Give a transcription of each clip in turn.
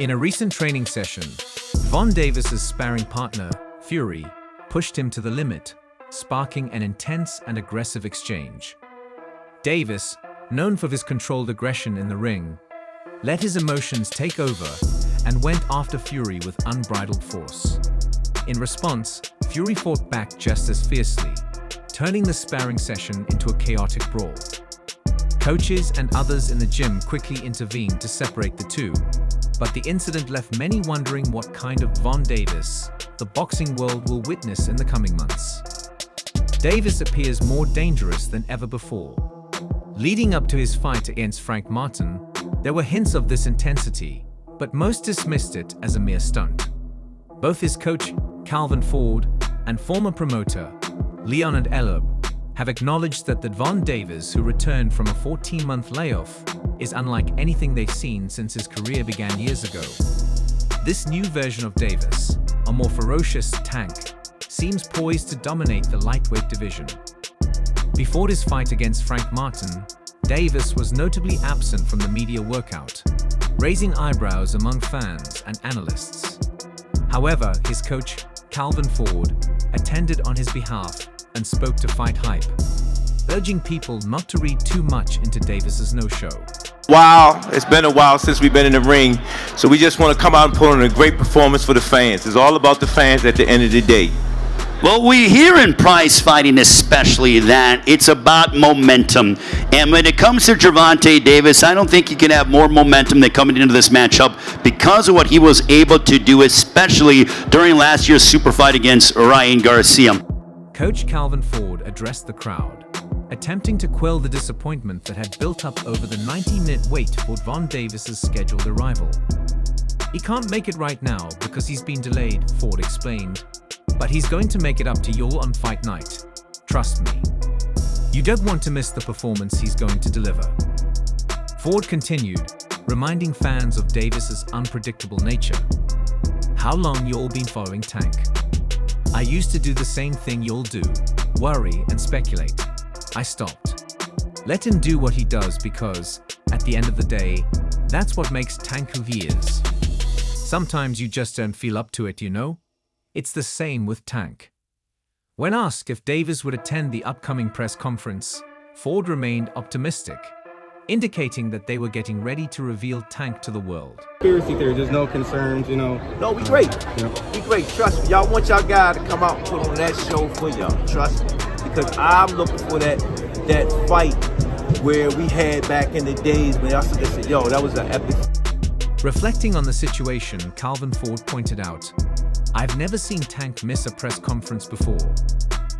In a recent training session, Von Davis's sparring partner, Fury, pushed him to the limit, sparking an intense and aggressive exchange. Davis, known for his controlled aggression in the ring, let his emotions take over and went after Fury with unbridled force. In response, Fury fought back just as fiercely, turning the sparring session into a chaotic brawl. Coaches and others in the gym quickly intervened to separate the two, but the incident left many wondering what kind of Von Davis the boxing world will witness in the coming months. Davis appears more dangerous than ever before. Leading up to his fight against Frank Martin, there were hints of this intensity, but most dismissed it as a mere stunt. Both his coach, Calvin Ford, and former promoter, Leonard Ellerb, have acknowledged that the Von Davis who returned from a 14-month layoff is unlike anything they've seen since his career began years ago. This new version of Davis, a more ferocious Tank, seems poised to dominate the lightweight division. Before his fight against Frank Martin, Davis was notably absent from the media workout, raising eyebrows among fans and analysts. However, his coach, Calvin Ford, attended on his behalf and spoke to Fight Hype, urging people not to read too much into Davis's no-show. Wow, it's been a while since we've been in the ring, so we just want to come out and put on a great performance for the fans. It's all about the fans at the end of the day. Well, we hear in prize fighting especially that it's about momentum. And when it comes to Gervonta Davis, I don't think you can have more momentum than coming into this matchup because of what he was able to do, especially during last year's super fight against Ryan Garcia. Coach Calvin Ford addressed the crowd, attempting to quell the disappointment that had built up over the 90-minute wait for Von Davis's scheduled arrival. He can't make it right now because he's been delayed, Ford explained, but he's going to make it up to you all on fight night. Trust me. You don't want to miss the performance he's going to deliver. Ford continued, reminding fans of Davis's unpredictable nature. How long you all been following Tank? I used to do the same thing you'll do, worry and speculate. I stopped. Let him do what he does because, at the end of the day, that's what makes Tank who he is. Sometimes you just don't feel up to it, you know? It's the same with Tank. When asked if Davis would attend the upcoming press conference, Ford remained optimistic, indicating that they were getting ready to reveal Tank to the world. Conspiracy theory, there's no concerns, you know. No, we great. We great. Trust me. Y'all want y'all guys to come out and put on that show for y'all. Trust me. Because I'm looking for that fight where we had back in the days when y'all said, yo, that was an epic. Reflecting on the situation, Calvin Ford pointed out, I've never seen Tank miss a press conference before.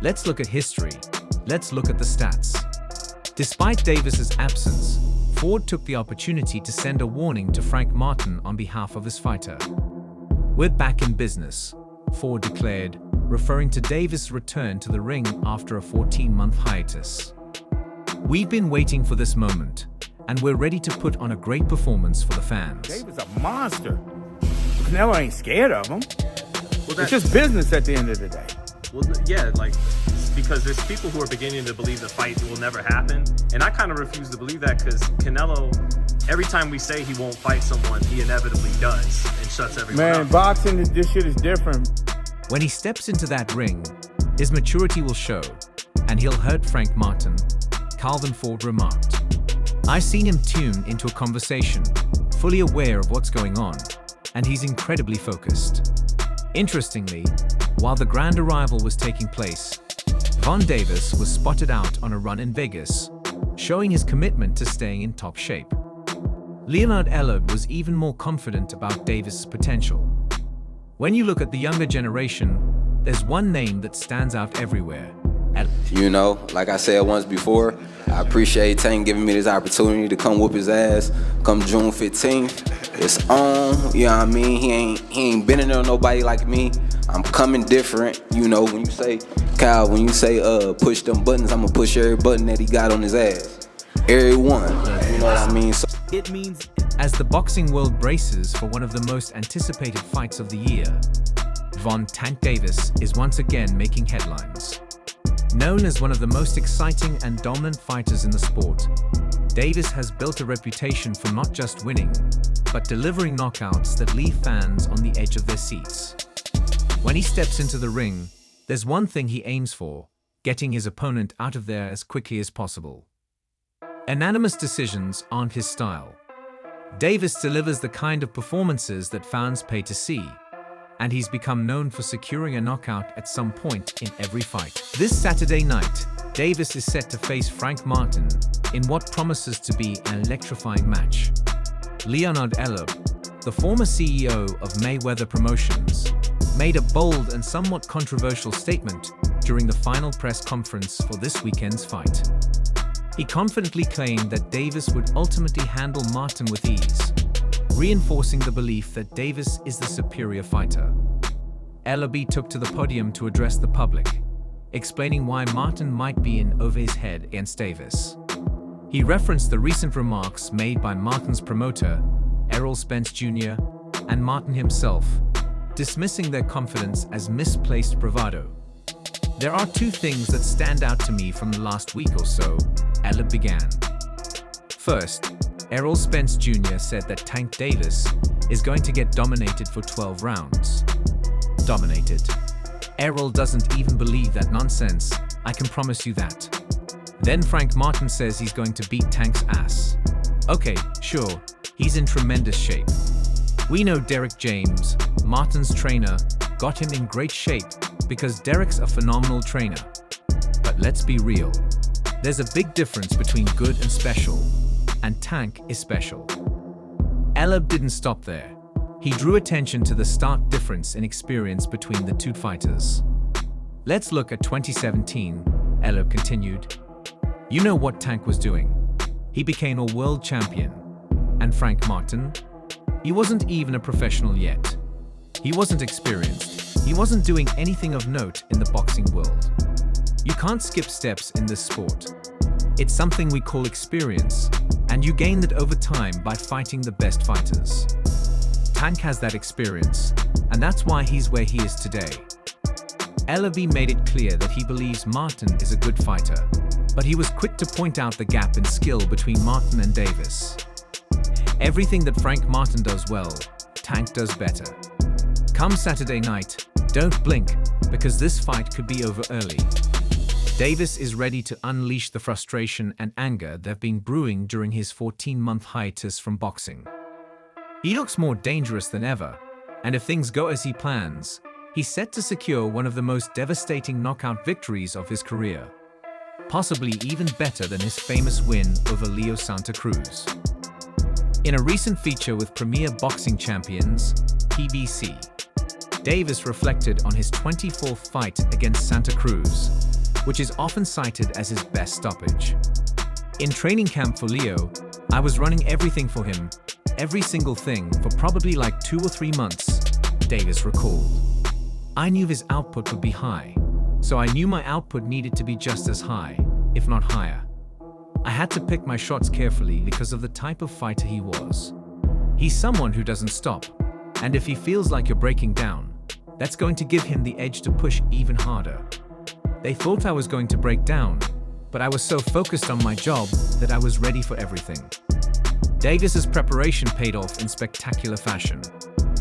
Let's look at history. Let's look at the stats. Despite Davis's absence, Ford took the opportunity to send a warning to Frank Martin on behalf of his fighter. We're back in business, Ford declared, referring to Davis' return to the ring after a 14-month hiatus. We've been waiting for this moment, and we're ready to put on a great performance for the fans. Davis a monster. Canelo ain't scared of him. Well, it's just business at the end of the day. Well, yeah, because there's people who are beginning to believe the fight will never happen, and I kind of refuse to believe that because Canelo, every time we say he won't fight someone, he inevitably does and shuts everyone up. Man, boxing, this shit is different. When he steps into that ring, his maturity will show, and he'll hurt Frank Martin, Calvin Ford remarked. I've seen him tune into a conversation, fully aware of what's going on, and he's incredibly focused. Interestingly, while the grand arrival was taking place, Von Davis was spotted out on a run in Vegas, showing his commitment to staying in top shape. Leonard Ellerb was even more confident about Davis' potential. When you look at the younger generation, there's one name that stands out everywhere. You know, like I said once before, I appreciate Tank giving me this opportunity to come whoop his ass come June 15th. It's on, you know what I mean? He ain't been in there with nobody like me. I'm coming different, you know, when you say, Kyle, when you say push them buttons, I'm gonna push every button that he got on his ass. Every one, you know what I mean? So it means as the boxing world braces for one of the most anticipated fights of the year, Von Tank Davis is once again making headlines. Known as one of the most exciting and dominant fighters in the sport, Davis has built a reputation for not just winning, but delivering knockouts that leave fans on the edge of their seats. When he steps into the ring, there's one thing he aims for: getting his opponent out of there as quickly as possible. Unanimous decisions aren't his style. Davis delivers the kind of performances that fans pay to see, and he's become known for securing a knockout at some point in every fight. This Saturday night, Davis is set to face Frank Martin in what promises to be an electrifying match. Leonard Elleb, the former CEO of Mayweather Promotions, made a bold and somewhat controversial statement during the final press conference for this weekend's fight. He confidently claimed that Davis would ultimately handle Martin with ease, reinforcing the belief that Davis is the superior fighter. Elleb took to the podium to address the public, explaining why Martin might be in over his head against Davis. He referenced the recent remarks made by Martin's promoter, Errol Spence Jr., and Martin himself, dismissing their confidence as misplaced bravado. "There are two things that stand out to me from the last week or so," Elleb began. First, Errol Spence Jr. said that Tank Davis is going to get dominated for 12 rounds. Dominated. Errol doesn't even believe that nonsense, I can promise you that. Then Frank Martin says he's going to beat Tank's ass. Okay, sure, he's in tremendous shape. We know Derek James, Martin's trainer, got him in great shape because Derek's a phenomenal trainer. But let's be real. There's a big difference between good and special, and Tank is special. Elleb didn't stop there. He drew attention to the stark difference in experience between the two fighters. "Let's look at 2017, Elleb continued. You know what Tank was doing. He became a world champion. And Frank Martin? He wasn't even a professional yet. He wasn't experienced. He wasn't doing anything of note in the boxing world. You can't skip steps in this sport. It's something we call experience, and you gain that over time by fighting the best fighters. Tank has that experience, and that's why he's where he is today." Elleb made it clear that he believes Martin is a good fighter, but he was quick to point out the gap in skill between Martin and Davis. Everything that Frank Martin does well, Tank does better. Come Saturday night, don't blink, because this fight could be over early. Davis is ready to unleash the frustration and anger that have been brewing during his 14-month hiatus from boxing. He looks more dangerous than ever, and if things go as he plans, he's set to secure one of the most devastating knockout victories of his career, possibly even better than his famous win over Leo Santa Cruz. In a recent feature with Premier Boxing Champions, PBC, Davis reflected on his 24th fight against Santa Cruz, which is often cited as his best stoppage. "In training camp for Leo, I was running everything for him, every single thing, for probably like 2 or 3 months, Davis recalled. I knew his output would be high, so I knew my output needed to be just as high, if not higher. I had to pick my shots carefully because of the type of fighter he was. He's someone who doesn't stop, and if he feels like you're breaking down, that's going to give him the edge to push even harder. They thought I was going to break down, but I was so focused on my job that I was ready for everything." Davis's preparation paid off in spectacular fashion.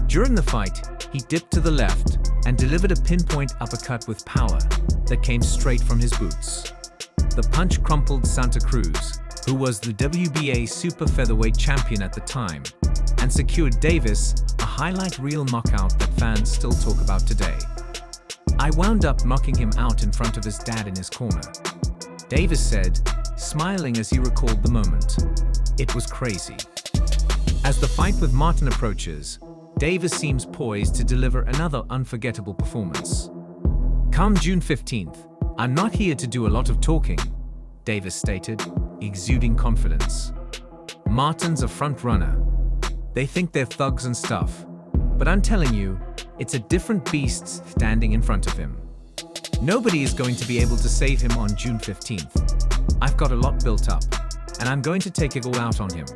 During the fight, he dipped to the left and delivered a pinpoint uppercut with power that came straight from his boots. The punch crumpled Santa Cruz, who was the WBA super featherweight champion at the time, and secured Davis a highlight reel knockout that fans still talk about today. "I wound up knocking him out in front of his dad in his corner," Davis said, smiling as he recalled the moment. "It was crazy." As the fight with Martin approaches, Davis seems poised to deliver another unforgettable performance. "Come June 15th, I'm not here to do a lot of talking," Davis stated, exuding confidence. "Martin's a front runner. They think they're thugs and stuff, but I'm telling you, it's a different beast standing in front of him. Nobody is going to be able to save him on June 15th. I've got a lot built up, and I'm going to take it all out on him."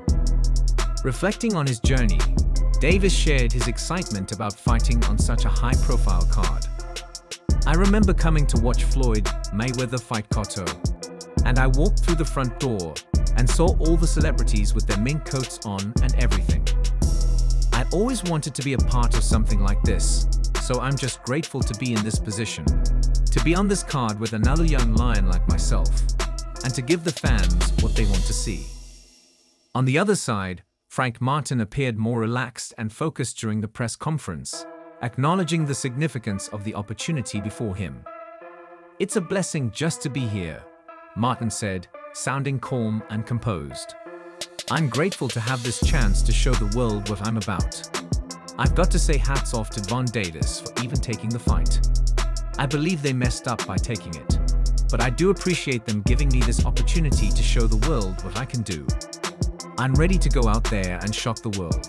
Reflecting on his journey, Davis shared his excitement about fighting on such a high-profile card. "I remember coming to watch Floyd Mayweather fight Cotto, and I walked through the front door, and saw all the celebrities with their mink coats on and everything. I'd always wanted to be a part of something like this, so I'm just grateful to be in this position, to be on this card with another young lion like myself, and to give the fans what they want to see. On the other side, Frank Martin appeared more relaxed and focused during the press conference, acknowledging the significance of the opportunity before him. "It's a blessing just to be here," Martin said, sounding calm and composed. "I'm grateful to have this chance to show the world what I'm about. I've got to say hats off to Gervonta Davis for even taking the fight. I believe they messed up by taking it, but I do appreciate them giving me this opportunity to show the world what I can do. I'm ready to go out there and shock the world."